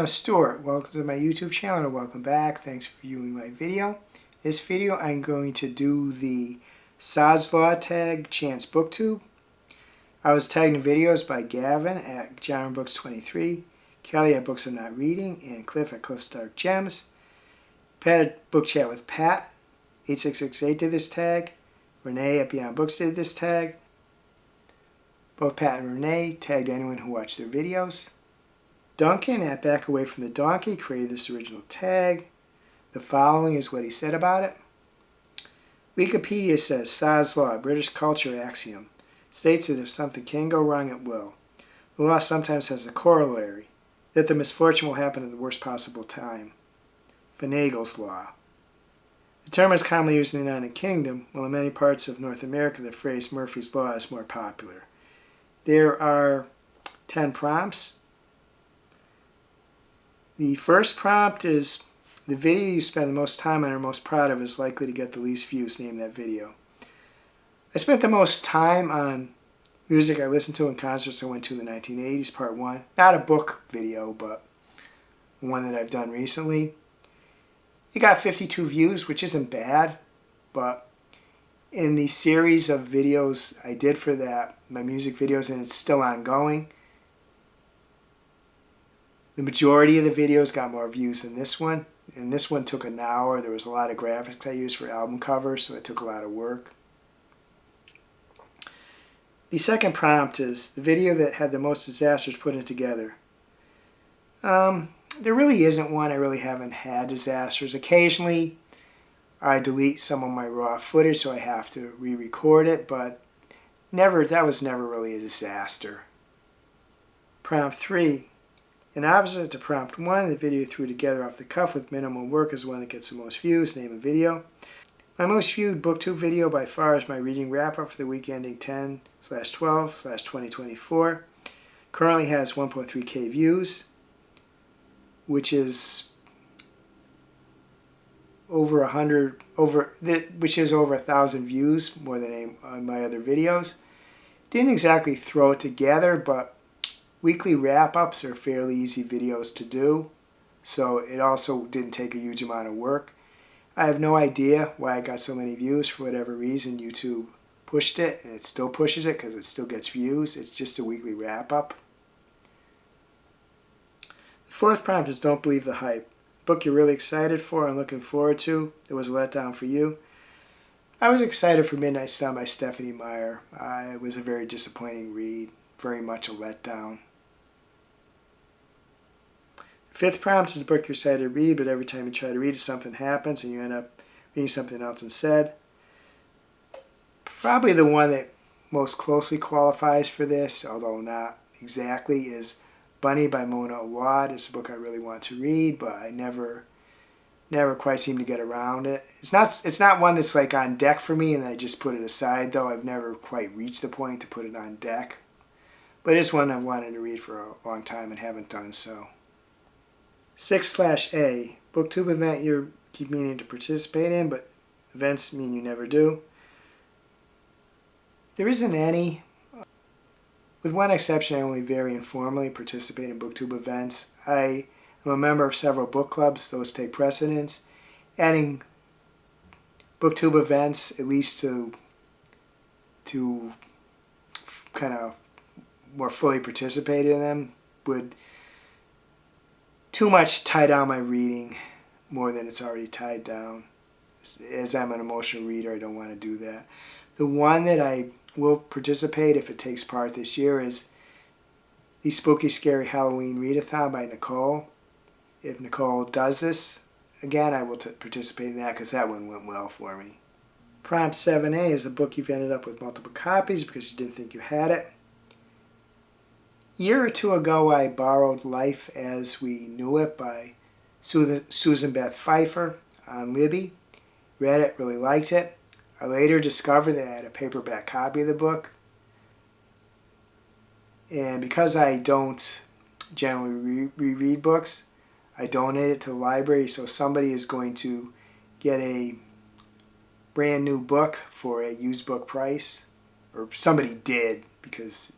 I'm Stuart. Welcome to my YouTube channel and welcome back. Thanks for viewing my video. This video I'm going to do the Sod's Law tag Chance Booktube. I was tagged in videos by Gavin at JohnBooks23, Kelly at Books I'm Not Reading, and Cliff at Cliff's Dark Gems. Pat at Book Chat with Pat, 8668 did this tag. Renay at Beyond Books did this tag. Both Pat and Renay tagged anyone who watched their videos. Duncan at Back Away from the Donkey created this original tag. The following is what he said about it. Wikipedia says Sod's Law, a British culture axiom, states that if something can go wrong, it will. The law sometimes has a corollary, that the misfortune will happen at the worst possible time. Finagle's law. The term is commonly used in the United Kingdom, while in many parts of North America the phrase Murphy's Law is more popular. There are 10 prompts. The first prompt is, the video you spend the most time on or most proud of is likely to get the least views. Name that video. I spent the most time on music I listened to and concerts I went to in the 1980s, part 1. Not a book video, but one that I've done recently. It got 52 views, which isn't bad, but in the series of videos I did for that, my music videos, and it's still ongoing, the majority of the videos got more views than this one. And this one took an hour. There was a lot of graphics I used for album covers, so it took a lot of work. The second prompt is the video that had the most disasters put in together. There really isn't one. I really haven't had disasters. Occasionally I delete some of my raw footage, so I have to re-record it, but that was never really a disaster. Prompt 3. In opposite to prompt 1, the video threw together off the cuff with minimal work is the one that gets the most views. Name a video. My most viewed Booktube video by far is my reading wrap-up for the week ending 10/12/2024. Currently has 1.3k views, which is over 1,000 views, more than any of my other videos. Didn't exactly throw it together, but weekly wrap-ups are fairly easy videos to do, so it also didn't take a huge amount of work. I have no idea why I got so many views. For whatever reason, YouTube pushed it, and it still pushes it because it still gets views. It's just a weekly wrap-up. The fourth prompt is Don't Believe the Hype. A book you're really excited for and looking forward to. It was a letdown for you. I was excited for Midnight Sun by Stephanie Meyer. It was a very disappointing read, very much a letdown. Fifth prompt is a book you're excited to read, but every time you try to read it, something happens and you end up reading something else instead. Probably the one that most closely qualifies for this, although not exactly, is Bunny by Mona Awad. It's a book I really want to read, but I never quite seem to get around it. It's not one that's like on deck for me and I just put it aside, though. I've never quite reached the point to put it on deck. But it's one I've wanted to read for a long time and haven't done so. 6/A, Booktube event you keep meaning to participate in, but events mean you never do. There isn't any. With one exception, I only very informally participate in Booktube events. I am a member of several book clubs. Those take precedence. Adding Booktube events, at least to kind of more fully participate in them, would too much tie down my reading more than it's already tied down. As I'm an emotional reader, I don't want to do that. The one that I will participate if it takes part this year is the Spooky Scary Halloween Readathon by Nicole. If Nicole does this again, I will participate in that because that one went well for me. Prompt 7A is a book you've ended up with multiple copies because you didn't think you had it. A year or two ago, I borrowed Life as We Knew It by Susan Beth Pfeiffer on Libby. Read it, really liked it. I later discovered that I had a paperback copy of the book. And because I don't generally reread books, I donate it to the library, so somebody is going to get a brand new book for a used book price. Or somebody did, because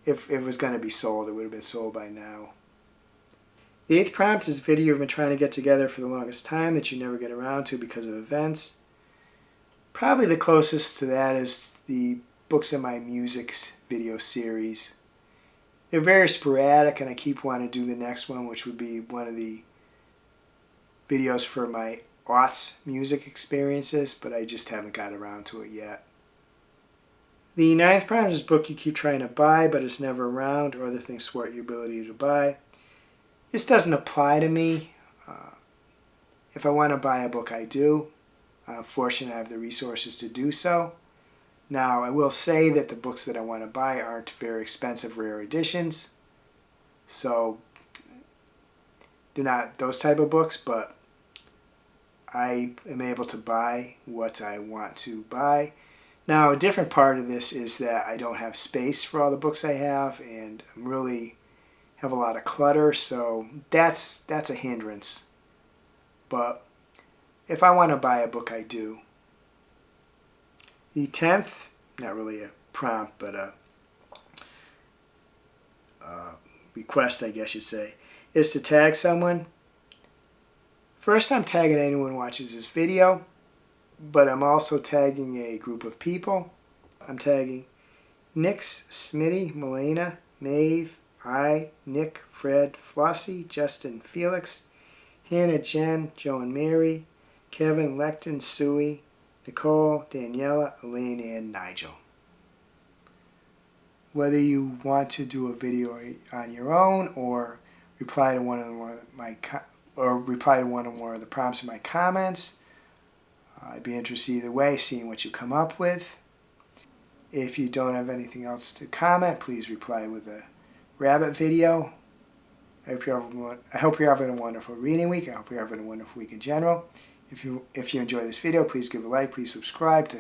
if it was going to be sold, it would have been sold by now. The 8th prompt is a video you've been trying to get together for the longest time that you never get around to because of events. Probably the closest to that is the Books in My Music's video series. They're very sporadic, and I keep wanting to do the next one, which would be one of the videos for my aughts music experiences, but I just haven't got around to it yet. The 9th prompt is a book you keep trying to buy, but it's never around, or other things thwart your ability to buy. This doesn't apply to me. If I want to buy a book, I do. I'm fortunate I have the resources to do so. Now, I will say that the books that I want to buy aren't very expensive, rare editions. So, they're not those type of books, but I am able to buy what I want to buy. Now, a different part of this is that I don't have space for all the books I have, and I really have a lot of clutter, so that's a hindrance. But if I want to buy a book, I do. The 10th, not really a prompt, but a request, I guess you'd say, is to tag someone. First, I'm tagging anyone who watches this video, but I'm also tagging a group of people. I'm tagging Nix, Smitty, Melena, Maeve, Nick, Fred, Flossie, Justin, Felix, Hannah, Jen, Joe and Mary, Kevin, Lecton, Suey, Nicole, Daniela, Elaine, and Nigel. Whether you want to do a video on your own or reply to one or more of the prompts in my comments, I'd be interested either way, seeing what you come up with. If you don't have anything else to comment, please reply with a rabbit video. I hope you're having a wonderful reading week. I hope you're having a wonderful week in general. If you enjoy this video, please give a like. Please subscribe.